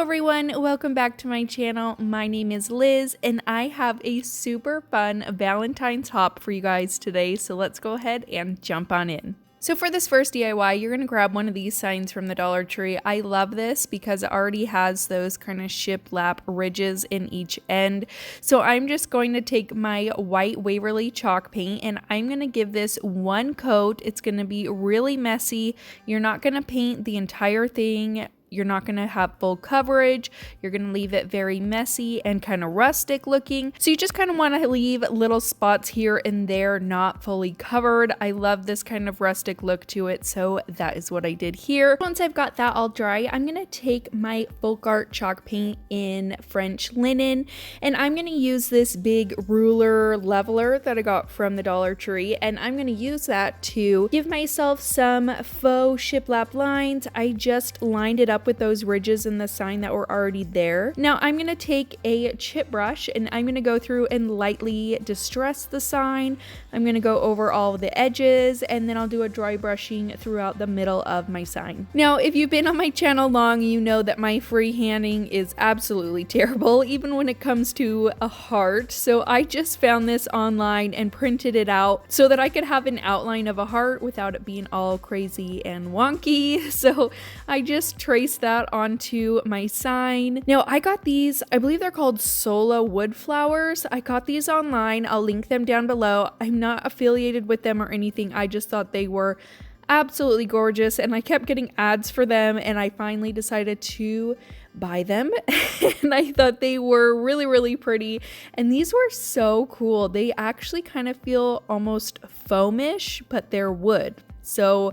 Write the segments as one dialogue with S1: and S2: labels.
S1: everyone, welcome back to my channel. My name is Liz and I have a super fun Valentine's hop for you guys today, so let's go ahead and jump on in. So for this first DIY, you're going to grab one of these signs from the Dollar Tree. I love this because it already has those kind of shiplap ridges in each end. So I'm just going to take my white Waverly chalk paint and I'm going to give this one coat. It's going to be really messy. You're not going to paint the entire thing. You're not going to have full coverage. You're going to leave it very messy and kind of rustic looking. So you just kind of want to leave little spots here and there, not fully covered. I love this kind of rustic look to it, so that is what I did here. Once I've got that all dry, I'm going to take my folk art chalk paint in French linen, and I'm going to use this big ruler leveler that I got from the Dollar Tree, and I'm going to use that to give myself some faux shiplap lines. I just lined it up with those ridges in the sign that were already there. Now I'm going to take a chip brush and I'm going to go through and lightly distress the sign. I'm going to go over all of the edges and then I'll do a dry brushing throughout the middle of my sign. Now if you've been on my channel long, you know that my freehanding is absolutely terrible, even when it comes to a heart. So I just found this online and printed it out so that I could have an outline of a heart without it being all crazy and wonky. So I just traced that onto my sign. Now I got these, I believe they're called Sola wood flowers. I got these online. I'll link them down below. I'm not affiliated with them or anything. I just thought they were absolutely gorgeous and I kept getting ads for them and I finally decided to buy them and I thought they were really pretty, and these were so cool. They actually kind of feel almost foamish, but they're wood. So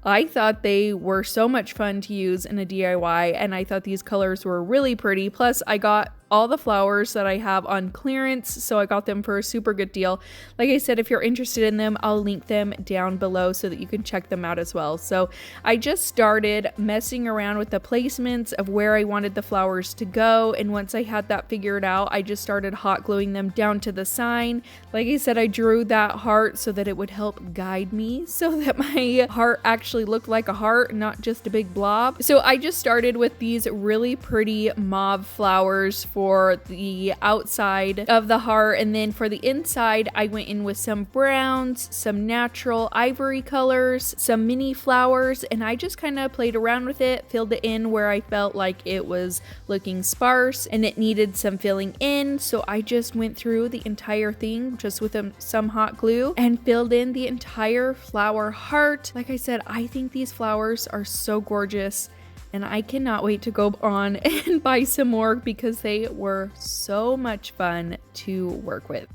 S1: I thought they were so much fun to use in a DIY, and I thought these colors were really pretty. Plus I got all the flowers that I have on clearance, so I got them for a super good deal. Like I said, if you're interested in them, I'll link them down below so that you can check them out as well. So I just started messing around with the placements of where I wanted the flowers to go, and once I had that figured out, I just started hot gluing them down to the sign. Like I said, I drew that heart so that it would help guide me, so that my heart actually looked like a heart, not just a big blob. So I just started with these really pretty mauve flowers for the outside of the heart, and then for the inside I went in with some browns, some natural ivory colors, some mini flowers, and I just kind of played around with it, filled it in where I felt like it was looking sparse and it needed some filling in. So I just went through the entire thing just with some hot glue and filled in the entire flower heart. Like I said, I think these flowers are so gorgeous and I cannot wait to go on and buy some more because they were so much fun to work with.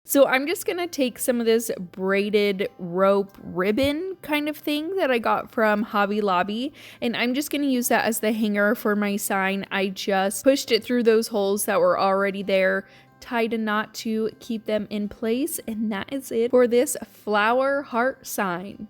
S1: So I'm just gonna take some of this braided rope ribbon kind of thing that I got from Hobby Lobby, and I'm just gonna use that as the hanger for my sign. I just pushed it through those holes that were already there, tied a knot to keep them in place, and that is it for this flower heart sign.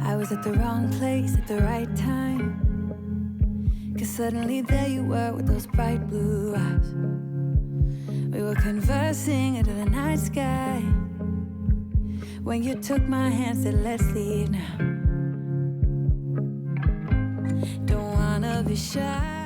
S2: I was at the wrong place at the right time, 'cause suddenly there you were with those bright blue eyes. We were conversing under the night sky when you took my hand, said let's leave now. Don't wanna be shy.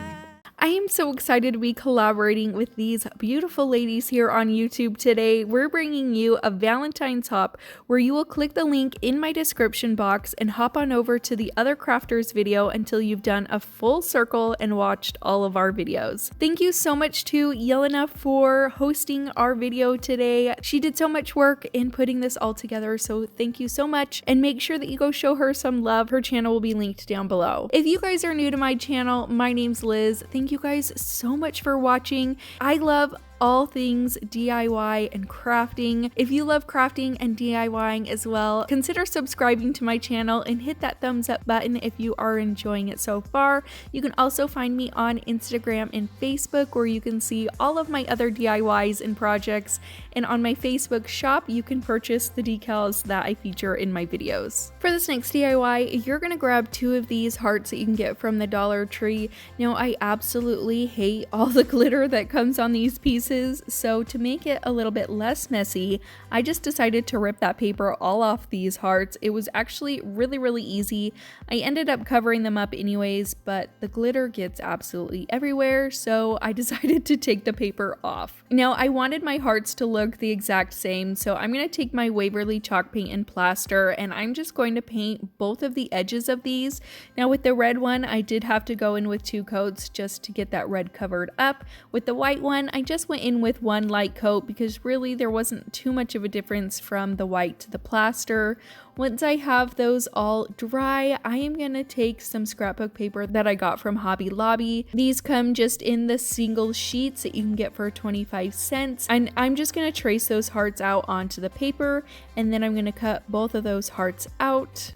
S1: I am so excited to be collaborating with these beautiful ladies here on YouTube today. We're bringing you a Valentine's hop where you will click the link in my description box and hop on over to the other crafters video until you've done a full circle and watched all of our videos. Thank you so much to Yelena for hosting our video today. She did so much work in putting this all together, so thank you so much, and make sure that you go show her some love. Her channel will be linked down below. If you guys are new to my channel, my name's Liz. Thank you guys so much for watching. I love all things DIY and crafting. If you love crafting and DIYing as well, consider subscribing to my channel and hit that thumbs up button if you are enjoying it so far. You can also find me on Instagram and Facebook, where you can see all of my other DIYs and projects, and on my Facebook shop you can purchase the decals that I feature in my videos. For this next DIY, you're gonna grab 2 of these hearts that you can get from the Dollar Tree. Now, I absolutely hate all the glitter that comes on these pieces, so to make it a little bit less messy, I just decided to rip that paper all off these hearts. It was actually really easy. I ended up covering them up anyways, but the glitter gets absolutely everywhere, so I decided to take the paper off. Now, I wanted my hearts to look the exact same, so I'm going to take my Waverly chalk paint and plaster, and I'm just going to paint both of the edges of these. Now, with the red one, I did have to go in with 2 coats just to get that red covered up. With the white one, I just went in with 1 light coat because really there wasn't too much of a difference from the white to the plaster. Once I have those all dry, I am going to take some scrapbook paper that I got from Hobby Lobby. These come just in the single sheets that you can get for 25 cents. And I'm just going to trace those hearts out onto the paper, and then I'm going to cut both of those hearts out.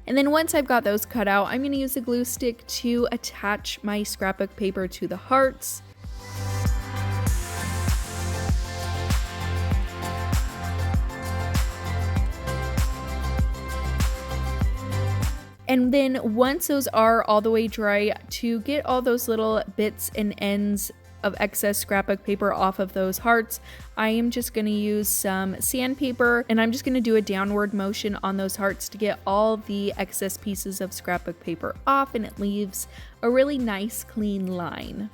S1: And then once I've got those cut out, I'm going to use a glue stick to attach my scrapbook paper to the hearts. And then once those are all the way dry, to get all those little bits and ends of excess scrapbook paper off of those hearts, I am just going to use some sandpaper, and I'm just going to do a downward motion on those hearts to get all the excess pieces of scrapbook paper off, and it leaves a really nice clean line.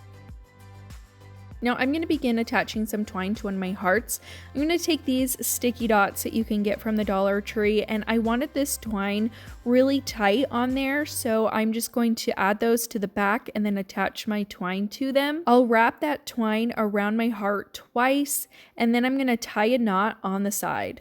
S1: Now I'm going to begin attaching some twine to one of my hearts. I'm going to take these sticky dots that you can get from the Dollar Tree, and I wanted this twine really tight on there, so I'm just going to add those to the back and then attach my twine to them. I'll wrap that twine around my heart twice, and then I'm going to tie a knot on the side.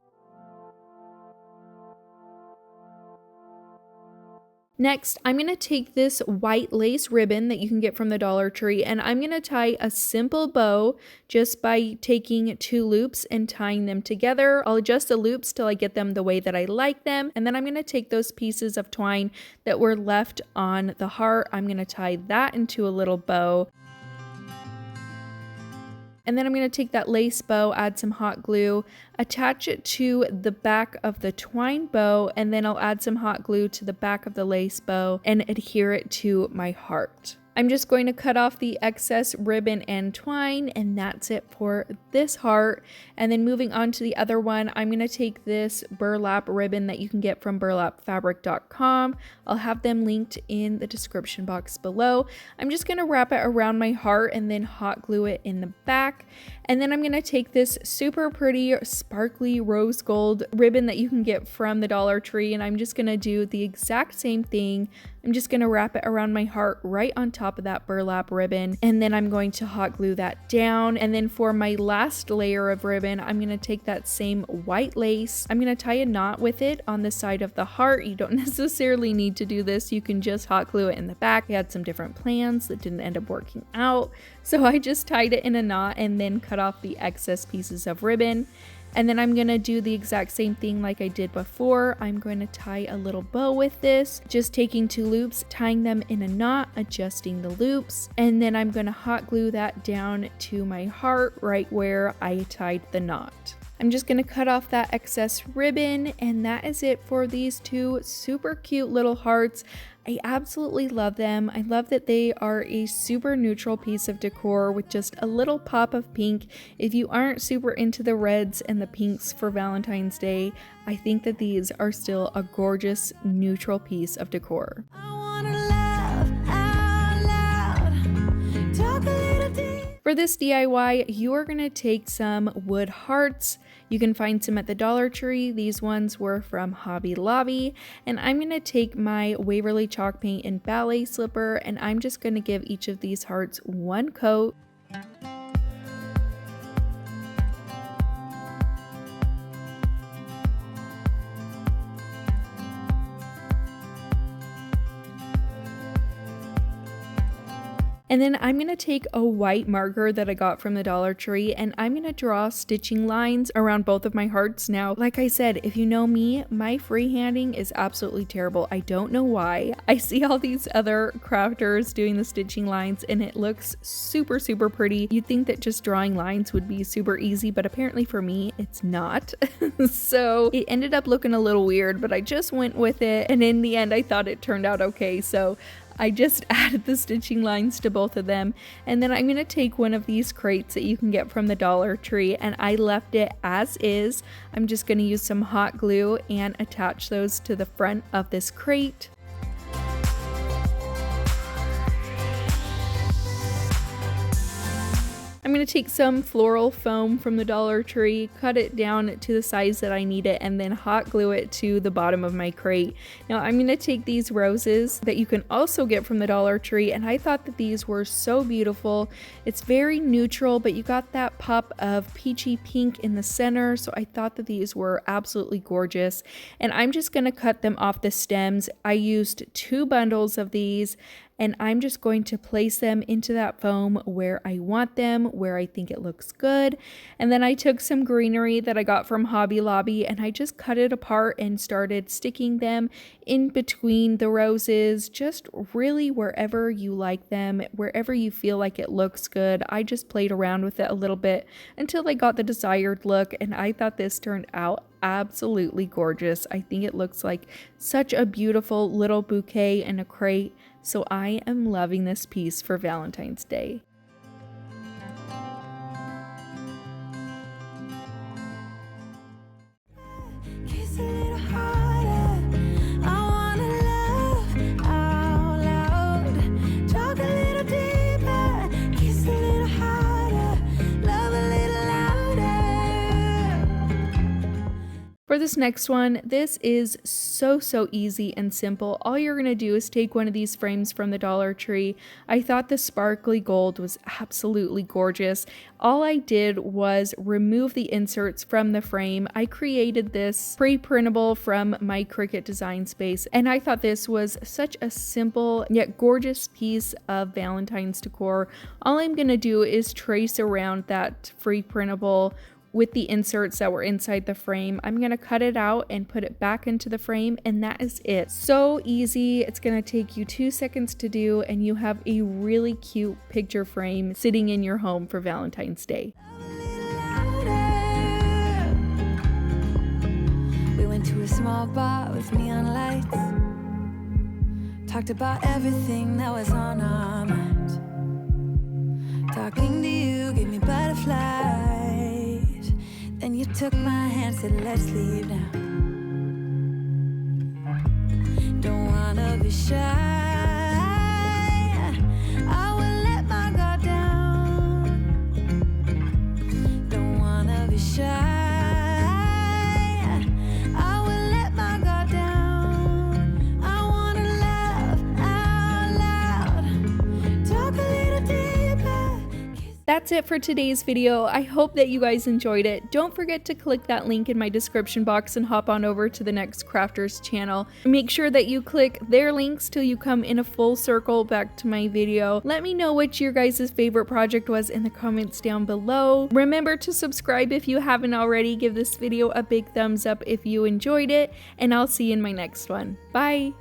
S1: Next, I'm going to take this white lace ribbon that you can get from the Dollar Tree, and I'm going to tie a simple bow just by taking 2 loops and tying them together. I'll adjust the loops till I get them the way that I like them, and then I'm going to take those pieces of twine that were left on the heart. I'm going to tie that into a little bow. And then I'm going to take that lace bow, add some hot glue, attach it to the back of the twine bow, and then I'll add some hot glue to the back of the lace bow and adhere it to my heart. I'm just going to cut off the excess ribbon and twine, and that's it for this heart. And then moving on to the other one, I'm going to take this burlap ribbon that you can get from burlapfabric.com. I'll have them linked in the description box below. I'm just going to wrap it around my heart and then hot glue it in the back. And then I'm going to take this super pretty sparkly rose gold ribbon that you can get from the Dollar Tree, and I'm just going to do the exact same thing. I'm just going to wrap it around my heart right on top of that burlap ribbon, and then I'm going to hot glue that down. And then for my last layer of ribbon, I'm going to take that same white lace. I'm going to tie a knot with it on the side of the heart. You don't necessarily need to do this. You can just hot glue it in the back. I had some different plans that didn't end up working out, so I just tied it in a knot and then cut off the excess pieces of ribbon. And then I'm going to do the exact same thing like I did before. I'm going to tie a little bow with this, just taking 2 loops, tying them in a knot, adjusting the loops, and then I'm going to hot glue that down to my heart right where I tied the knot. I'm just going to cut off that excess ribbon, and that is it for these 2 super cute little hearts. I absolutely love them. I love that they are a super neutral piece of decor with just a little pop of pink. If you aren't super into the reds and the pinks for Valentine's Day, I think that these are still a gorgeous neutral piece of decor. For this DIY, you are going to take some wood hearts. You can find some at the Dollar Tree. These ones were from Hobby Lobby. And I'm going to take my Waverly chalk paint and ballet slipper, and I'm just going to give each of these hearts 1 coat. And then I'm going to take a white marker that I got from the Dollar Tree and I'm going to draw stitching lines around both of my hearts. Now, like I said, if you know me, my freehanding is absolutely terrible. I don't know why. I see all these other crafters doing the stitching lines and it looks super, super pretty. You'd think that just drawing lines would be super easy, but apparently for me, it's not. So it ended up looking a little weird, but I just went with it. And in the end, I thought it turned out okay. So I just added the stitching lines to both of them. And then I'm going to take one of these crates that you can get from the Dollar Tree and I left it as is. I'm just going to use some hot glue and attach those to the front of this crate. I'm going to take some floral foam from the Dollar Tree, cut it down to the size that I need it, and then hot glue it to the bottom of my crate. Now I'm going to take these roses that you can also get from the Dollar Tree, and I thought that these were so beautiful. It's very neutral, but you got that pop of peachy pink in the center, so I thought that these were absolutely gorgeous. And I'm just going to cut them off the stems. I used 2 bundles of these, and I'm just going to place them into that foam where I want them, where I think it looks good. And then I took some greenery that I got from Hobby Lobby and I just cut it apart and started sticking them in between the roses, just really wherever you like them, wherever you feel like it looks good. I just played around with it a little bit until I got the desired look, and I thought this turned out absolutely gorgeous. I think it looks like such a beautiful little bouquet in a crate. So I am loving this piece for Valentine's Day.
S2: Kiss a little harder. I wanna love out loud. Talk a little deeper. Kiss a little harder. Love a little louder.
S1: For this next one, this is so easy and simple. All you're going to do is take one of these frames from the Dollar Tree. I thought the sparkly gold was absolutely gorgeous. All I did was remove the inserts from the frame. I created this pre-printable from my Cricut design space, and I thought this was such a simple yet gorgeous piece of Valentine's decor. All I'm going to do is trace around that free printable with the inserts that were inside the frame. I'm going to cut it out and put it back into the frame, and that is it. So easy. It's going to take you 2 seconds to do, and you have a really cute picture frame sitting in your home for Valentine's Day.
S2: We went to a small bar with neon lights. Talked about everything that was on our mind. Talking to you gave me butterflies. Then you took my hand, said let's leave now. Don't wanna be shy. I will let my guard down. Don't wanna be shy. I will let my guard down. I wanna laugh out loud. Talk a little deeper.
S1: That's it for today's video. I hope that you guys enjoyed it. Don't forget to click that link in my description box and hop on over to the next crafter's channel. Make sure that you click their links till you come in a full circle back to my video. Let me know what your guys' favorite project was in the comments down below. Remember to subscribe if you haven't already. Give this video a big thumbs up if you enjoyed it, and I'll see you in my next one. Bye!